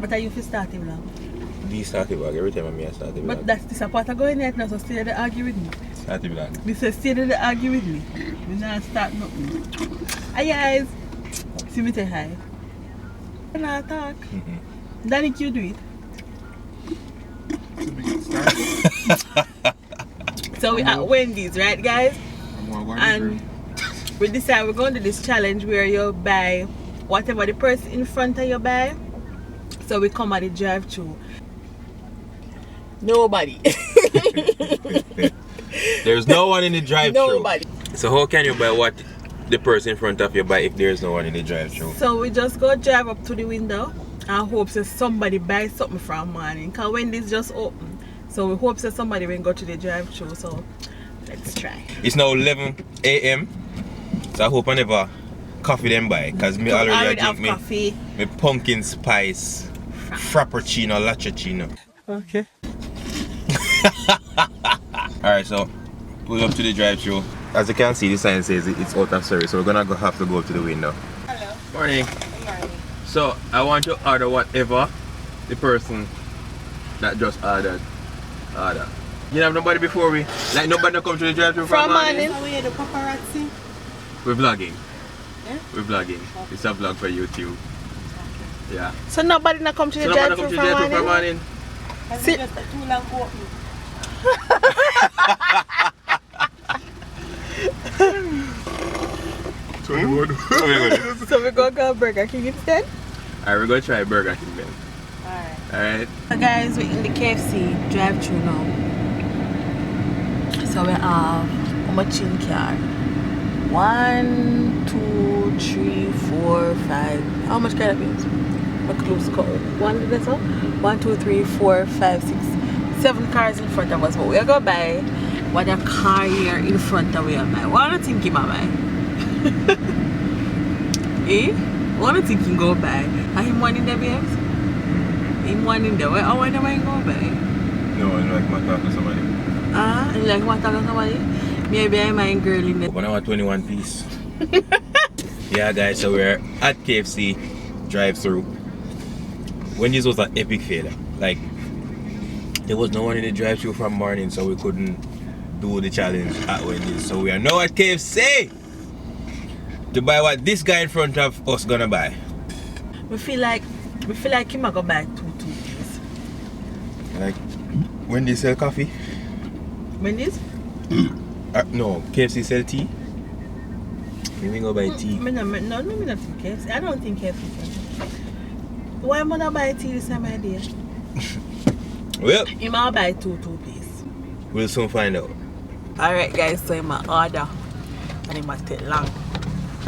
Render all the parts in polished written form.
But are you for starting vlog? This start the vlog every time I start the vlog. But that's this a part of going right now, so stay there to argue with me. Start the vlog. They say stay there to argue with me. We not start nothing. Hi guys. See me say hi. Can I talk? Danny, you do it. So we at Wendy's, right guys? And we decide we're going to do this challenge where you buy whatever the person in front of you buy. So we come at the drive-thru. Nobody. There's no one in the drive-thru. Nobody. So how can you buy what the person in front of you buy if there's no one in the drive-thru? So we just go drive up to the window and hope that somebody buys something from morning. Because Wendy's just open. So we hope that somebody will go to the drive-thru. So let's try. It's now 11 a.m. So I hope I never coffee them buy. Because me already drink me pumpkin spice frappuccino laccino. Okay. Alright, so pull up to the drive-thru. As you can see, the sign says it's out of service, so we're gonna have to go to the window. Hello. Morning. Good morning. So I want to order whatever the person that just ordered. You have nobody before we? Like nobody come to the drive-thru from morning? How are you, the paparazzi? We're vlogging. Yeah? We're vlogging. Okay. It's a vlog for YouTube. Yeah. So nobody not come to the drive-thru from morning? Sit. Just too long open. So we're going to go Burger King instead? Alright, we're going to try Burger King then. Alright. So guys, we're in the KFC drive-thru now. So we have how much in car? 1, 2, 3, 4, 5. How much can that be? My close call. 1, 2, 3, 4, 5, 6, 7 cars in front of us. But we're going to buy what a car here in front of we are buy. What do you think you might buy? Eh? What do you think you go buy? Are him one in the babes? Him one in there. Where am I going to buy? No, I like my talk to somebody. You like my talk to somebody? Maybe I'm my girl in there. But I want 21 piece. Yeah guys, so we're at KFC drive-thru. Wendy's was an epic failure. Like, there was no one in the drive-thru from morning, so we couldn't do the challenge at Wendy's. So we are now at KFC to buy what this guy in front of us gonna buy. We feel like he might go buy two things. Like, Wendy's sell coffee? Wendy's? No, KFC sell tea. We go buy tea. No, me not think KFC. I don't think KFC sell tea. Why am I not buy tea this time of day? Well, You might buy two piece. we'll soon find out. Alright guys, so I'm order and it must take long.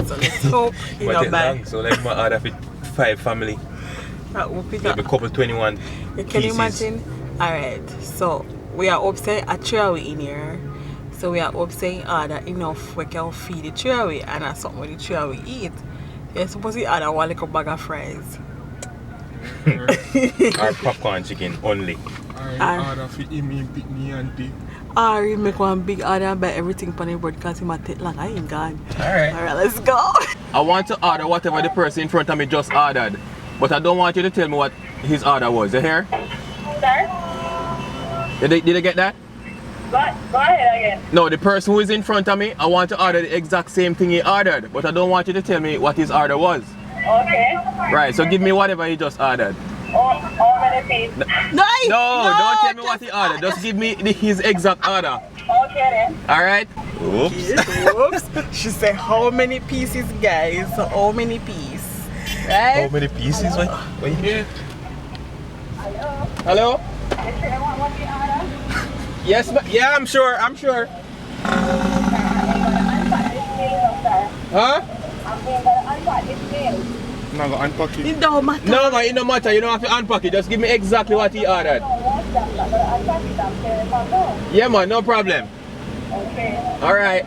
So let's hope you don't buy. So like my order for 5 family. We'll pick Maybe up. couple 21 You can pieces. imagine? Alright, so we are upset a tray in here. So we are upset order enough we can feed the tray and that's something with the tray we eat. You're supposed to order one little bag of fries. Or popcorn chicken only. I order for him, pick me and tea. Or you make one big order and buy everything on the board because it might take long. I ain't gone. Alright. Alright, let's go. I want to order whatever the person in front of me just ordered. But I don't want you to tell me what his order was. You hear? Sir? Did you get that? Go ahead again. No, the person who is in front of me, I want to order the exact same thing he ordered. But I don't want you to tell me what his order was. Okay. Right, so give me whatever he just ordered. All many pieces. No, Don't tell me what he ordered. Just give me his exact order. Okay then. Alright? Oops. Oops. She said how many pieces, guys? So how many pieces? Right? How many pieces? What you hear? Hello? Hello? You sure what you order? Yes, yeah, I'm sure. Huh? I'm going to unpack this meal. I'm not going to unpack it. It don't matter. No, man, it don't matter. You don't have to unpack it. Just give me exactly what he ordered. Yeah, man, no problem. Okay. Alright.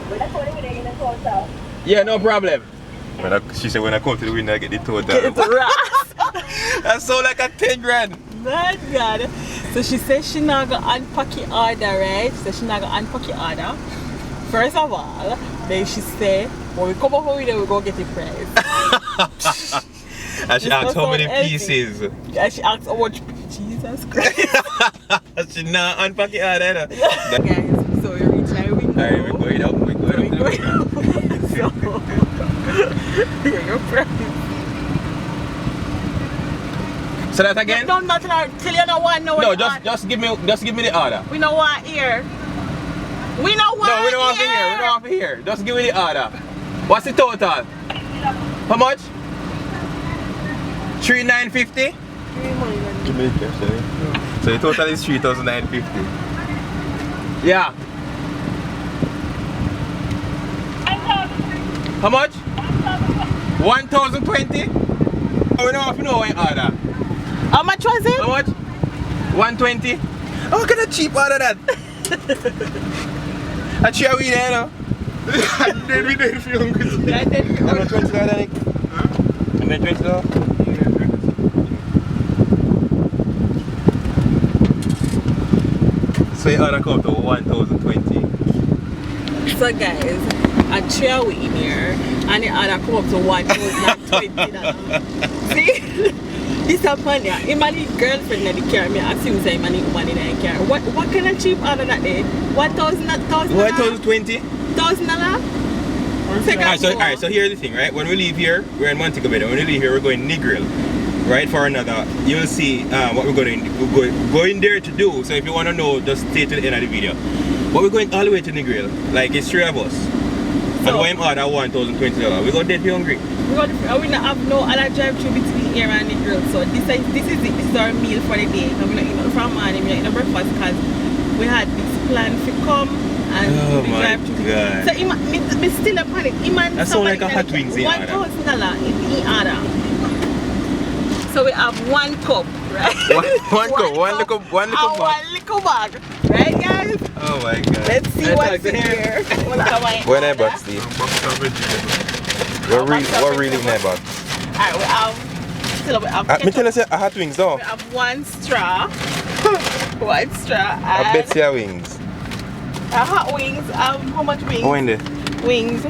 When I call it, in the toaster. Yeah, no problem. She said when I come to the window, I get the total. It's ras. That sound like a 10 grand. My God. So she said she not gonna unpack your order, right? She said she not gonna unpack your order. First of all, then she said when we come over here, we go get the price. And she asked how many pieces. And she asked how much. Jesus Christ. She not unpack it out there. Guys, so we reach our window. Alright, we're going up. We're going up. So, you're proud. So that again? No, nothing. Till you know what. No, just give me the order. We know what here. We know what. No, we don't want to hear. We don't want to hear. Just give me the order. What's the total? How much? 3,950. Jamaica, sorry. So the total is 3,950. Yeah. How much? 1,020. Oh, we don't have to know what order. How much was it? How much? 120. How can I cheap out of that? I cheap we there now. Then we did feel hungry. Yeah, I'm not $20, Nick. I'm not $20. So you order come to 1,020. So guys, I try we in here and the order come up to $1,020. See? This happened here. Him and his girlfriend in the car, me assume say him and his woman in the car. What kind of cheap order that day? 1,000? 1,020? $1,000? Alright, so here's the thing, right? When we leave here, we're in Montego Bay. When we leave here, we're going Negril, right? For another, you'll see what we're going there to do. So if you want to know, just stay to the end of the video. But we're going all the way to Negril. Like, it's 3 of us. So, and when we order $1,020, we go dead hungry. We don't have no other drive through between here and Negril. So this is it. This is our meal for the day. I'm not eating from morning, we're eating breakfast because we had this plan to come and drive through. God. So me still a panic. That sounds like a hot wings in order. $1,000 in order. So we have one cup, right? One cup, one little bag. One little bag, right guys? Oh my God. Let's see what's in here. Where that box, Steve? We're really in that box. Alright, we have Me tell you, I hot wings though. we have one straw. One straw. I bet you wings. Hot wings. How much wings? How in there? Wings.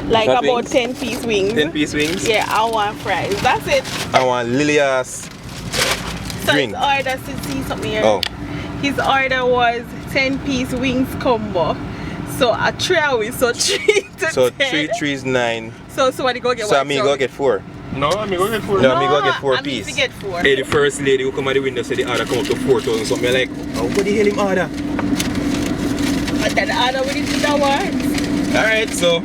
Like Hot about wings? 10-piece wings. 10-piece wings? Yeah, I want fries. That's it. I want Lilia's So drink. his order, to see something here. Oh. His order was 10-piece wings combo. So a tray, so 3 to So 10. 3 is 9. So somebody go get So one. I mean go get 4. No, I mean go get 4. No, I mean go get 4 I mean piece. to get 4. Hey, the first lady who come out the window said the order come up to 4,000 something. I'm like, oh, what the hell him order? And then the order with it with awards. Alright, so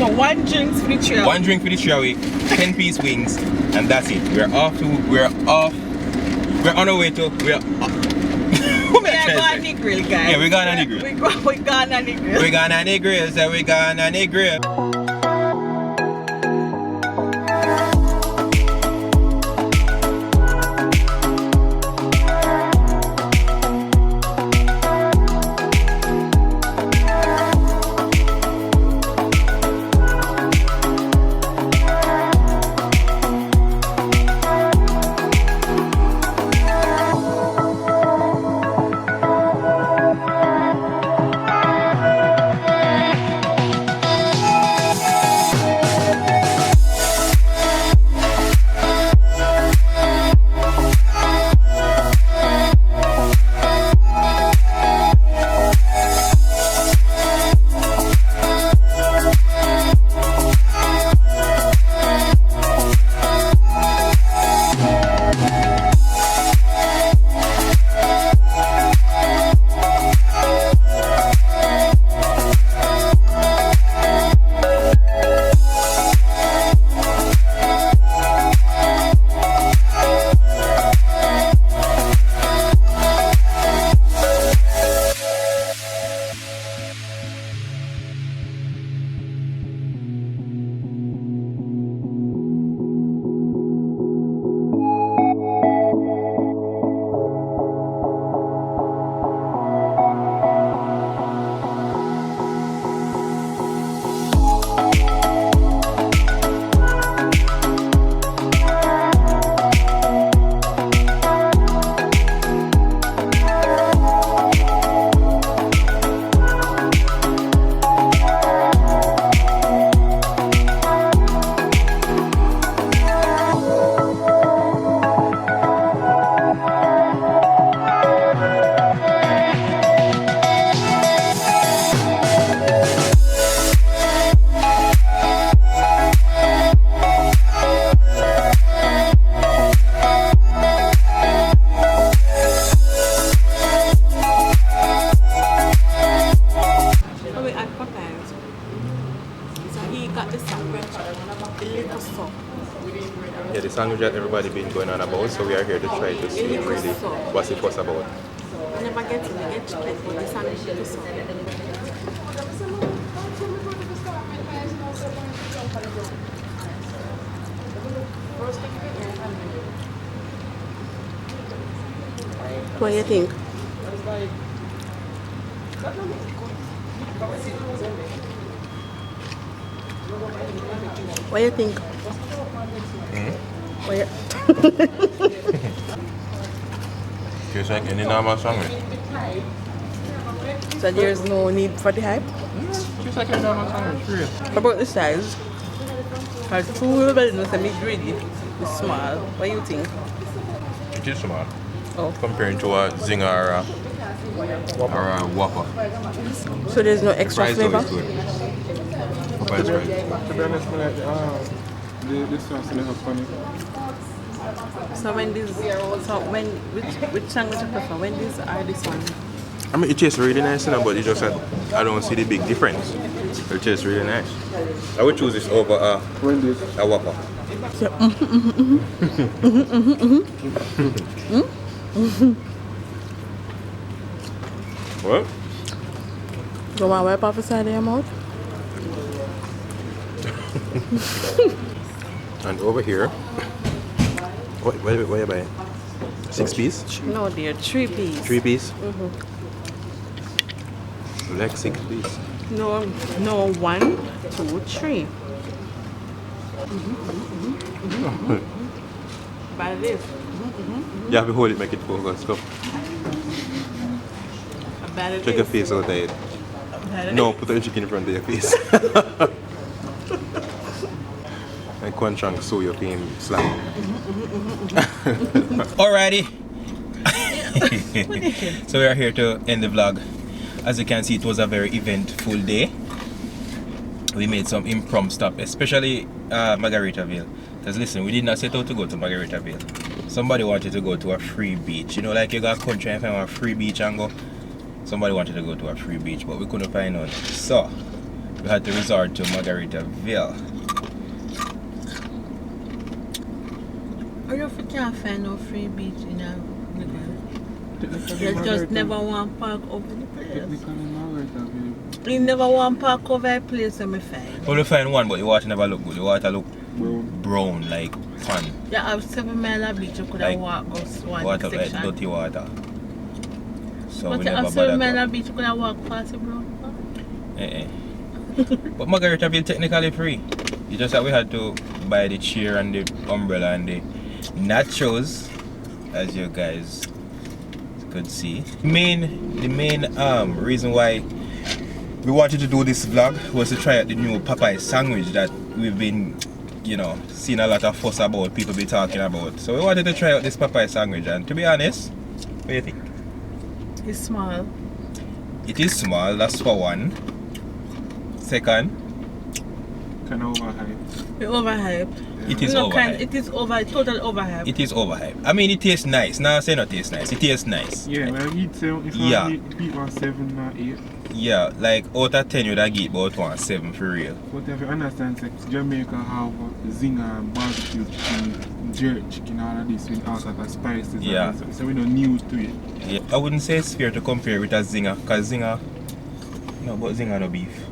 So one drinks for the tray. one drink for the tray, 10-piece wings, and that's it. We're on our way to, We are going to Negril, guys. Yeah, we're going to Negril. We're going to Negril. We're going to Negril, so we're going to Negril. Yeah, the sandwich that everybody been going on about, so we are here to try to see really what it was about. I never get to get chicken, but the sandwich is so. What do you think? What do you think? What you... Tastes like any normal sandwich. So there's no need for the hype? Tastes like any normal sandwich, really. What about the size? Because food is a bit greedy. It's small. What do you think? It is small. Oh. Comparing to a Zinger or a Whopper. So there's no extra Fries though flavor? is good. Popeyes fries. To be honest, I like the sauce is a little funny. So when this, which sandwich you prefer? When this or this one? I mean, it tastes really nice, but it's just that I don't see the big difference. It tastes really nice. I would choose this over a Whopper. What? You want to wipe off the side of your mouth? And over here, what are you buying? 6 piece? No dear, 3 piece. 3 piece? Like 6 piece. No, 1, 2, 3. By this. You have to hold it, make it focus. Come. Check your face out there. No, put the chicken in front of your face. And Quanchang so you can slap. Alrighty. So we are here to end the vlog. As you can see, it was a very eventful day. We made some impromptu stop, especially Margaritaville. Because listen, we did not set out to go to Margaritaville. Somebody wanted to go to a free beach. You know, like you got a country and find a free beach and go. Somebody wanted to go to a free beach, but we couldn't find one. So we had to resort to Margaritaville. I don't think you can't find no free beach in a You just never want park over the place. You never want park over a place and me find. Well, we find one, but the water never look good. The water look brown, like pan. Yeah, I have 7 Mile of beach. You could have walked us one Water section. like dirty water. So But we you never have 7 bother Mile go. of beach. You could have walked past it, bro. But Margaritaville technically free. It's just that we had to buy the chair and the umbrella and the nachos, as you guys could see. The main reason why we wanted to do this vlog was to try out the new Popeyes sandwich that we've been, you know, seeing a lot of fuss about, people be talking about. So we wanted to try out this Popeyes sandwich, and to be honest, what do you think? It's small. It is small, that's for one. Second, Kind of overhyped. It's overhyped. it is No, overhyped. it is totally overhyped. It is overhyped. I mean, it tastes nice. Now I say not tastes nice. It tastes nice. Yeah, like eat 7, if Yeah. I eat 7 or 8. Yeah, like out of 10 you'd have get about 1.7 for real. But if you understand, like, Jamaica have zinger and barbecue chicken, jerk chicken, all of this with all sorts of spices. Yeah. And so we're not new to it. Yeah. I wouldn't say it's fair to compare with a zinger, because zinger, no, but zinger no beef.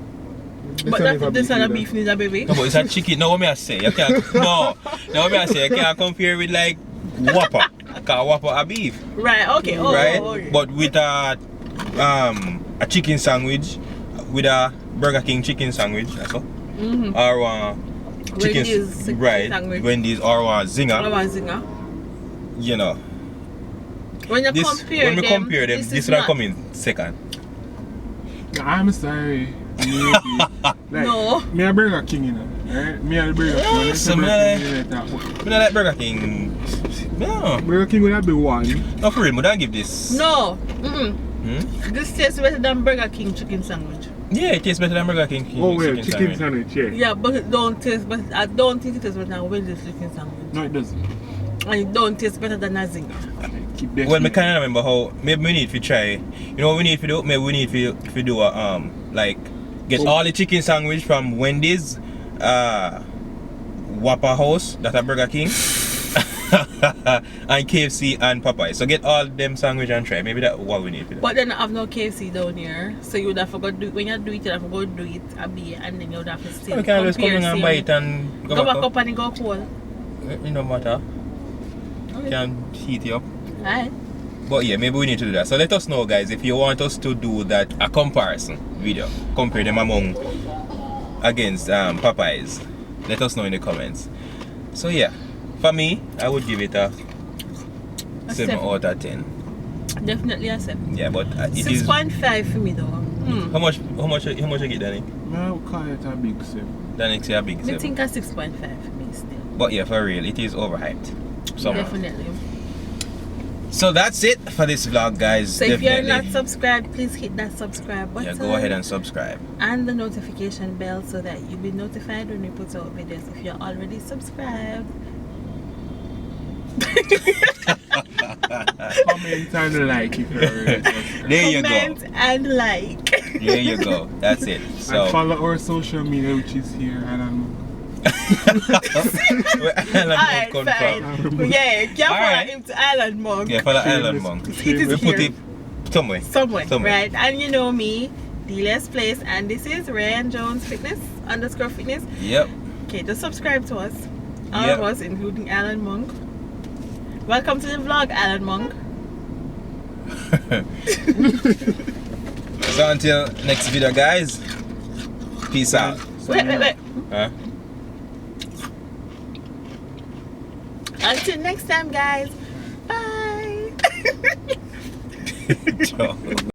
But this other beef needs a baby. No, but it's a chicken. No, what me I say? You can't. No, what me I say? You can't compare with like Whopper. Because Whopper a beef, Right, okay. Oh, right? okay. But with a chicken sandwich, with a Burger King chicken sandwich, that's all. Or chicken, Wendy's right? sandwich. Wendy's or zinger. What was zinger? You know, When you this compare when we them, compare them, this is one not- come in second. I'm sorry. Maybe. Like, No. Me a Burger King, you know. Right? Me a Burger King. Yeah, so me I don't like Burger King. No, Burger King would have been one. no for real. We don't give this. No. Hmm? This tastes better than Burger King chicken sandwich. Yeah, it tastes better than Burger King. Oh, well, chicken sandwich, yeah. Yeah, but it don't taste. But I don't think it tastes better than Wendy's chicken sandwich. No, it doesn't. And it don't taste better than a zinger. Keep that. Well, I kind of remember how maybe we need to try. You know what we need to do? Maybe we need to do a like get all the chicken sandwich from Wendy's, Whopper House, that's a Burger King. And KFC and Popeyes. So get all them sandwich and try. Maybe that's what we need for that. But then I have no KFC down here. So you would have to go do it. When you do it, you have to go do it a bit and then you would have to still You can just come in compare, and see buy it and go back up and go cold. It no matter. Okay. Can heat you up. Alright. But yeah, maybe we need to do that. So let us know, guys, if you want us to do that, a comparison video, compare them among against Popeyes. Let us know in the comments. So yeah, for me, I would give it a 7 out of 10. Definitely a 7. Yeah, but it is. 6.5 for me though. How much you get, Danny? I would call it a big 7. Danny say a big I 7. think a 6.5 for me still. But yeah, for real, it is overhyped. Somehow. Definitely. So that's it for this vlog, guys. So if Definitely. you're not subscribed, please hit that subscribe button. Yeah, go ahead and subscribe. And the notification bell so that you'll be notified when we put out videos if you're already subscribed. Comment and like if you're already subscribed. There you Comment go. and like. There you go. That's it. So And follow our social media, which is here. I don't know. where Island Alright, Monk come fine. from. Yeah, you can follow Alright. him to Island Monk. Yeah, follow Island Monk. It is We put here. it somewhere. Somewhere, Somewhere. right? And you know me, Dehlia's Place, and this is Ryan Jones Fitness _fitness. Yep. Okay, just subscribe to us. All Yep. of us, including Alan Monk. Welcome to the vlog, Alan Monk. So until next video, guys. Peace out. Wait. Huh? Until next time, guys. Bye. Ciao.